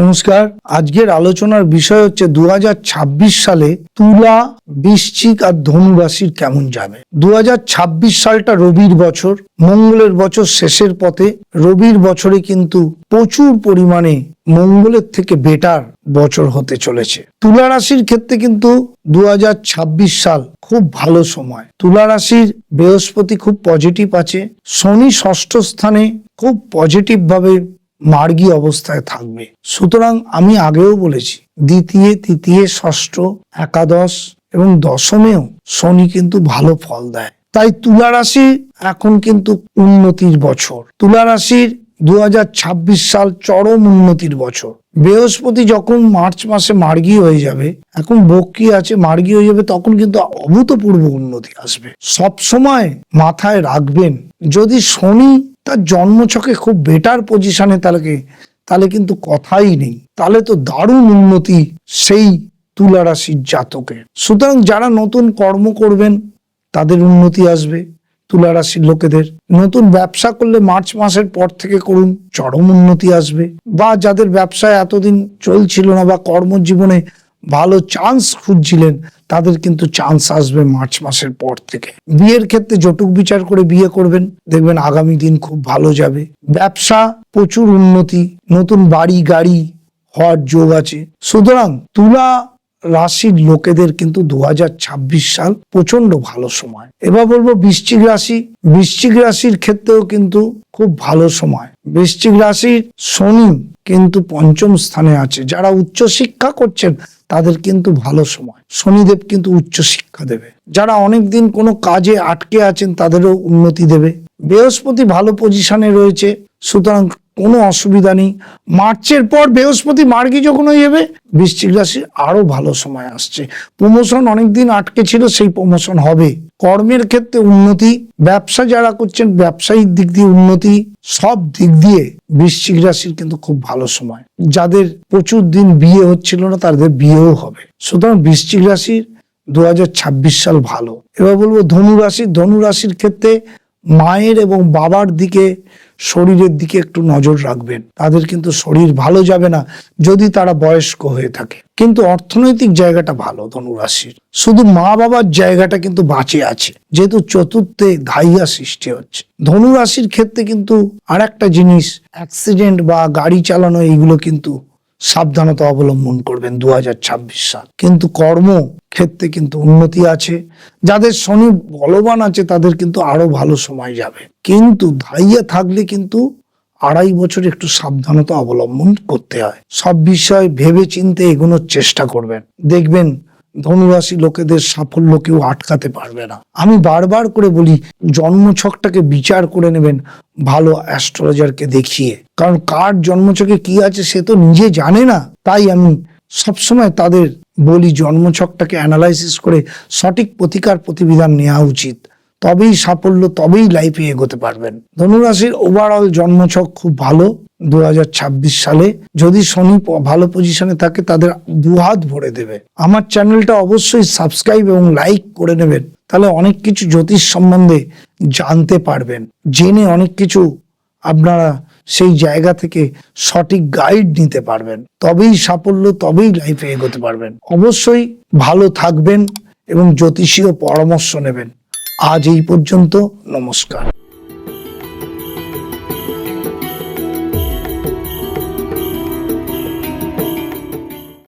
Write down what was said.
নমস্কার। আজকের আলোচনার বিষয় হচ্ছে 2026 সালে তুলা, বৃশ্চিক আর ধনু রাশির কেমন যাবে। 2026 সালটা রবির বছর, মঙ্গলের বছর শেষের পথে। রবির বছরে কিন্তু প্রচুর পরিমাণে মঙ্গলের থেকে বেটার বছর হতে চলেছে। তুলা রাশির ক্ষেত্রে কিন্তু 2026 সাল খুব ভালো সময়। তুলা রাশির বৃহস্পতি খুব পজিটিভ আছে, শনি ষষ্ঠ স্থানে খুব পজিটিভ ভাবে মার্গী অবস্থায় থাকবে। সুতরাং আমি আগেও বলেছি, দ্বিতীয়, তৃতীয়, ষষ্ঠ, একাদশ এবং দশমেও শনি কিন্তু ভালো ফল দেয়। তাই তুলা রাশি এখন কিন্তু উন্নতির বছর। তুলা রাশির 2026 সাল চরম উন্নতির বছর। বৃহস্পতি যখন মার্চ মাসে মার্গী হয়ে যাবে, এখন বক্রি আছে, মার্গী হয়ে যাবে, তখন কিন্তু অভূতপূর্ব উন্নতি আসবে। সব সময় মাথায় রাখবেন, যদি শনি তার জন্মছকে খুব বেটার পজিশনে তাহলে কিন্তু কথাই নেই, তাহলে তো দারুণ উন্নতি সেই তুলা রাশির জাতকের। সুতরাং যারা নতুন কর্ম করবেন তাদের উন্নতি আসবে। তুলা রাশির লোকেদের নতুন ব্যবসা করলে মার্চ মাসের পর থেকে করুন, চরম উন্নতি আসবে। বা যাদের ব্যবসায় এতদিন চলছিল না বা কর্মজীবনে ভালো চান্স খুঁজছিলেন, তাদের কিন্তু চান্স আসবে মার্চ মাসের পর থেকে। বিয়ের ক্ষেত্রে জটুক বিচার করে বিয়ে করবেন, দেখবেন আগামী দিন খুব ভালো যাবে। ব্যবসা প্রচুর উন্নতি, নতুন বাড়ি গাড়ি হওয়ার যোগ আছে। সুতরাং তুলা রাশির লোকেদের কিন্তু 2026 সাল প্রচন্ড ভালো সময়। এবার বলবো বৃশ্চিক রাশি। বৃশ্চিক রাশির ক্ষেত্রেও কিন্তু খুব ভালো সময়। বৃশ্চিক রাশির শনি কিন্তু পঞ্চম স্থানে আছে। যারা উচ্চ শিক্ষা করছেন তাদের কিন্তু ভালো সময়। শনিদেব কিন্তু উচ্চ শিক্ষা দেবে। যারা অনেকদিন কোনো কাজে আটকে আছেন তাদেরও উন্নতি দেবে। বৃহস্পতি ভালো পজিশনে রয়েছে, সুতরাং কোনো অসুবিধা নেই। মার্চের পর বৃহস্পতি মার্গী যখন হয়ে যাবে, বৃশ্চিক রাশি আরো ভালো সময় আসছে। প্রমোশন অনেকদিন আটকে ছিল, সেই প্রমোশন হবে। কর্মের ক্ষেত্রে উন্নতি, ব্যবসা যারা করছেন ব্যবসায়িক দিক দিয়ে উন্নতি, সব দিক দিয়ে বৃশ্চিক রাশির কিন্তু খুব ভালো সময়। যাদের প্রচুর দিন বিয়ে হচ্ছিল না তাদের বিয়েও হবে। সুতরাং বৃশ্চিক রাশির 2026 সাল ভালো। এবার বলবো ধনু রাশি। ধনু রাশির ক্ষেত্রে মায়ের এবং বাবার দিকে, শরীরের দিকে একটু নজর রাখবেন। তাদের কিন্তু শরীর ভালো যাবে না যদি তারা বয়স্ক হয়ে থাকে। কিন্তু অর্থনৈতিক জায়গাটা ভালো ধনু রাশির। শুধু মা বাবার জায়গাটা কিন্তু বাঁচে আছে, যেহেতু চতুর্থে ধাইয়া সৃষ্টি হচ্ছে। ধনু রাশির ক্ষেত্রে কিন্তু আর একটা জিনিস, অ্যাক্সিডেন্ট বা গাড়ি চালানো, এইগুলো কিন্তু সাবধানতা অবলম্বন করবেন 2026 সাল। কিন্তু কর্ম ক্ষেত্রে কিন্তু উন্নতি আছে। যাদের শনি বলবান আছে তাদের কিন্তু আরো ভালো সময় যাবে। কিন্তু ধাইয়া থাকলে কিন্তু 2.5 বছর একটু সাবধানতা অবলম্বন করতে হয়। সব বিষয় ভেবে চিন্তে এগোনোর চেষ্টা করবেন, দেখবেন ধনুরাশি লোকেদের সাফল্য কেউ আটকাতে পারবে না। আমি বারবার করে বলি, জন্মছকটাকে বিচার করে নেবেন ভালো অ্যাস্ট্রোলজারকে দেখিয়ে, কারণ কার জন্মছকে কি আছে সে তো নিজে জানে না। তাই আমি সবসময় তাদের বলি জন্মছকটাকে অ্যানালাইসিস করে সঠিক প্রতিবিধান নেওয়া উচিত, তবেই সাফল্য, তবেই লাইফে এগোতে পারবেন। ধনুরাশির ওভারঅল জন্মছক খুব ভালো 2026 সালে। যদি শনি ভালো পজিশনে থাকে তাদের দুহাত ভরে দেবে। আমার চ্যানেলটা অবশ্যই সাবস্ক্রাইব এবং লাইক করে নেবেন, তাহলে অনেক কিছু জ্যোতিষ সম্বন্ধে জানতে পারবেন। জেনে অনেক কিছু আপনারা সেই জায়গা থেকে সঠিক গাইড নিতে পারবেন, তবেই সাফল্য, তবেই লাইফে এগোতে পারবেন। অবশ্যই ভালো থাকবেন এবং জ্যোতিষীয় পরামর্শ নেবেন। আজ এই পর্যন্ত, নমস্কার।